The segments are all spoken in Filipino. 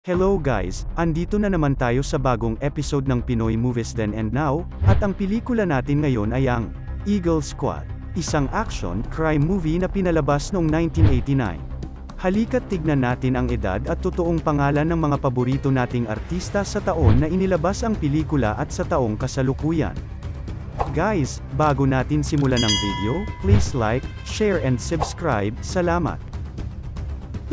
Hello guys, andito na naman tayo sa bagong episode ng Pinoy Movies Then and Now, at ang pelikula natin ngayon ay ang Eagle Squad, isang action, crime movie na pinalabas noong 1989. Halika't tignan natin ang edad at totoong pangalan ng mga paborito nating artista sa taon na inilabas ang pelikula at sa taong kasalukuyan. Guys, bago natin simulan ang video, please like, share and subscribe, salamat!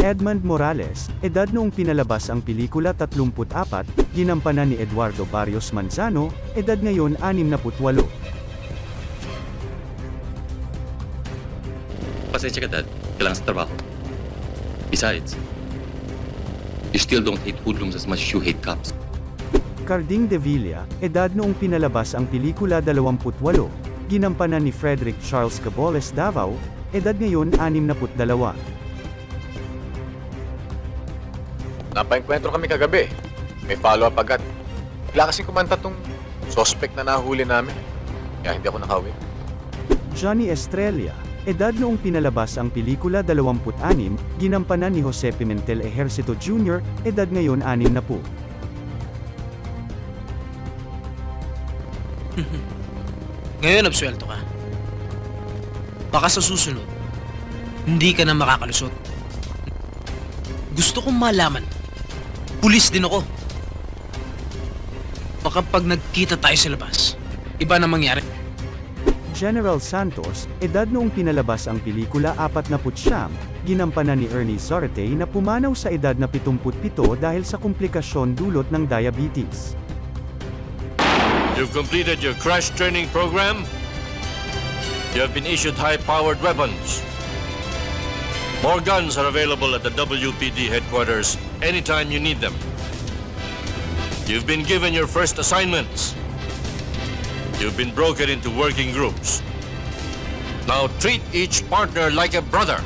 Edmund Morales, edad noong pinalabas ang pelikula 34, ginampanan ni Eduardo Barrios Manzano, edad ngayon 68. Pasensya ka, Dad. Kailangan sa trabaho. Besides, you still don't hate hoodlums as much as you hate cops. Carding de Villa, edad noong pinalabas ang pelikula 28, ginampanan ni Frederick Charles Caboles Davao, edad ngayon 62. Napaenkwentro kami kagabi. May follow-up agad. Bigla kasing kumanta tong suspect na nahuli namin. Kaya hindi ako nakauwi. Johnny Estrella, edad noong pinalabas ang pelikula 26, ginampanan ni Jose Pimentel Ejercito Jr., edad ngayon 60. Ngayon absuelto ka. Baka sa susunod, hindi ka na makakalusot. Gusto kong malaman, pulis din ako. Baka pag nagkita tayo sa labas, iba na mangyari. General Santos, edad noong pinalabas ang pelikula 49, ginampanan ni Ernie Zorte na pumanaw sa edad na 77 dahil sa komplikasyon dulot ng diabetes. You've completed your crash training program. You have been issued high-powered weapons. More guns are available at the WPD headquarters anytime you need them. You've been given your first assignments. You've been broken into working groups. Now treat each partner like a brother.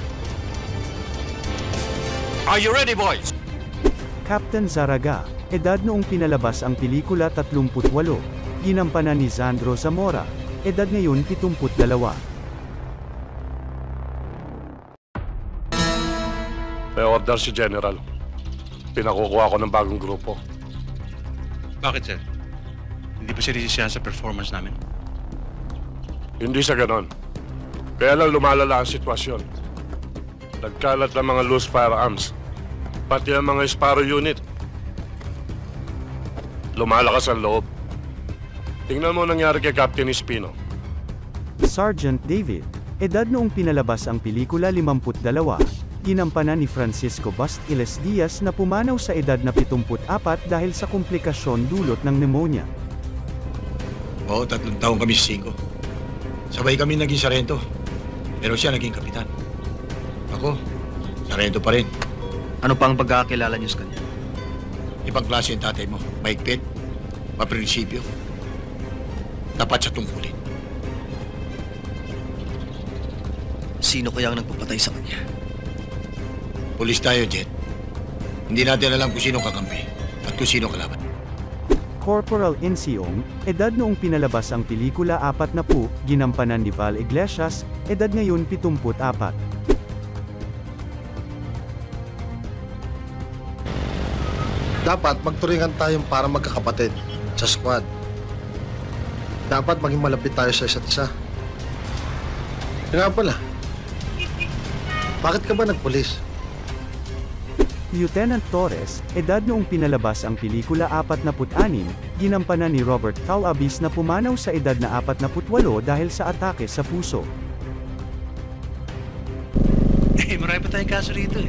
Are you ready, boys? Captain Zaraga, edad noong pinalabas ang pelikula 38, ginampanan ni Zandro Zamora, edad ngayon 72. May order si General. Pinakukuha ko ng bagong grupo. Bakit, sir? Hindi ba siya sa performance namin? Hindi sa ganon. Kaya lang lumalala ang sitwasyon. Nagkalat ng mga loose firearms. Pati ang mga Sparrow unit. Lumalakas ang loob. Tingnan mo nangyari kay Captain Espino. Sergeant David, edad noong pinalabas ang pelikula 52, ginampanan ni Francisco Bastiles Diaz na pumanaw sa edad na 74 dahil sa komplikasyon dulot ng pneumonia. Oo, 3 taon kami sa 5. Sabay kami naging sarento. Pero siya naging kapitan. Ako, sarento pa rin. Ano pa ang pagkakakilala niyo sa kanya? Ibang klase yung tatay mo. Maigpit, maprinsipyo. Tapat sa tungkulin. Sino kaya ang nagpapatay sa kanya? Pulis tayo, Jet. Hindi natin alam kung sino kakampi at kung sino kalaban. Corporal Insiong, edad noong pinalabas ang pelikula 40, ginampanan ni Val Iglesias, edad ngayon 74. Dapat magturingan tayong para magkakapatid sa squad. Dapat maging malapit tayo sa isa't isa. Nga pala, bakit ka ba nagpulis? Lieutenant Torres, edad noong pinalabas ang pelikula 46, ginampanan ni Robert Calabis na pumanaw sa edad na 48 dahil sa atake sa puso. Marami pa tayong kaso rito eh.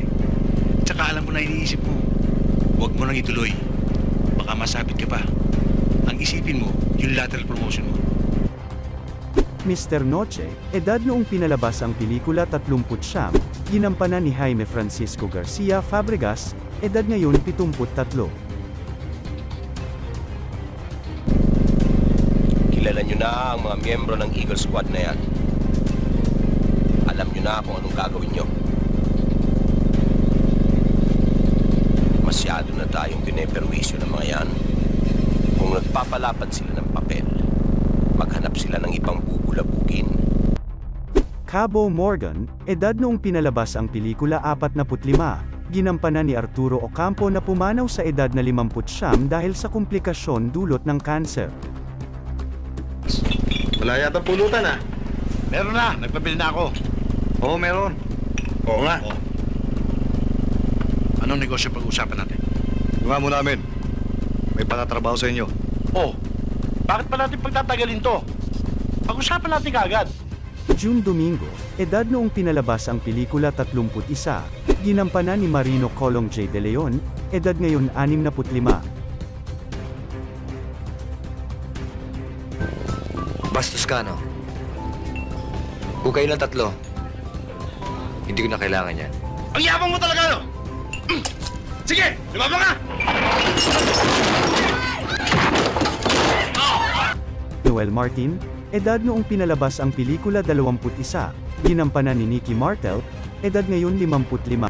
Tsaka alam mo na iniisip mo. Huwag mo nang ituloy. Baka masabit ka pa. Ang isipin mo, yung lateral promotion mo. Mr. Noche, edad noong pinalabas ang pelikula 39, ginampanan ni Jaime Francisco Garcia Fabregas, edad ngayon 73. Kilala nyo na ang mga miyembro ng Eagle Squad na yan. Alam nyo na kung anong gagawin nyo. Masyado na tayong pineperwisyo ng mga yan. Kung nagpapalapad sila ng papel, maghanap sila ng ibang bubulabugin. Cabo Morgan, edad noong pinalabas ang pelikula 45, ginampanan ni Arturo Ocampo na pumanaw sa edad na 59 dahil sa komplikasyon dulot ng kanser. Wala yata pulutan ah. Meron na, nagpabili na ako. Oo, meron. Oo nga. Anong negosyo pag-usapan natin? Yung amo namin. May panatrabaho sa inyo. Oh, bakit pa natin pagtatagalin to? Pag-usapan natin kaagad. June Domingo, edad noong pinalabas ang pelikula 31, ginampanan ni Marino Colong J. De Leon, edad ngayon 65. Bastos ka, no? Kung kayo lang tatlo, hindi ko na kailangan yan. Ang yabang mo talaga, no? Sige, lumabang ka! Noel Martin, edad noong pinalabas ang pelikula 21, ginampanan ni Nicky Martel, edad ngayon 55.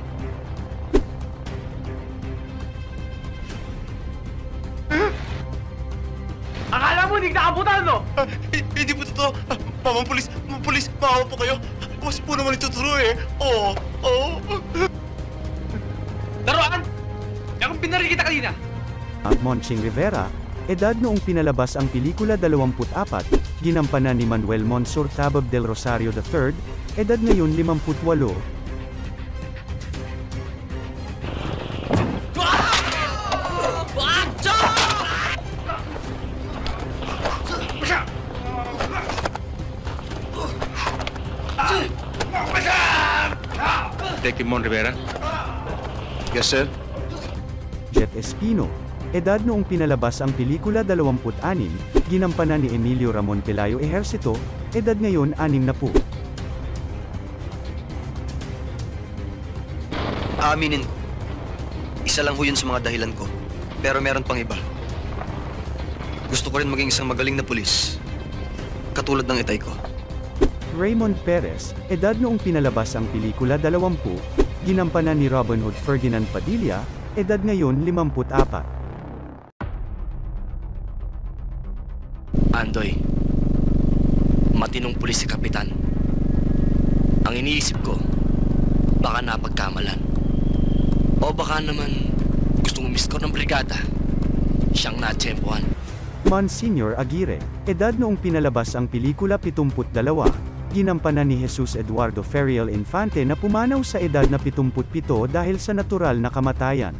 Akala mo hindi nakabutan, no? Hindi po totoo. Mamang pulis, maawa po kayo. Mas po naman ituturo eh. Oo. Daruan! Akong binaril kita kanina! Monching Rivera, edad noong pinalabas ang pelikula 24, ginampanan ni Manuel Monsur Tabab del Rosario III, edad ngayon 58. Detective Mon Rivera? Yes, sir. Jet Espino, edad noong pinalabas ang pelikula 26, ginampanan ni Emilio Ramon Pelayo Ejercito, edad ngayon 60. Aaminin ko. Isa lang ho yun sa mga dahilan ko. Pero meron pang iba. Gusto ko rin maging isang magaling na pulis. Katulad ng itay ko. Raymond Perez, edad noong pinalabas ang pelikula 20, ginampanan ni Robin Hood Ferdinand Padilla, edad ngayon 54. Andoy, matinong pulis si Kapitan. Ang iniisip ko, baka napagkamalan. O baka naman gustong umiskor ng brigada. Siyang natsempuhan. Monsignor Aguirre, edad noong pinalabas ang pelikula 72, ginampanan ni Jesus Eduardo Ferial Infante na pumanaw sa edad na 77 dahil sa natural na kamatayan.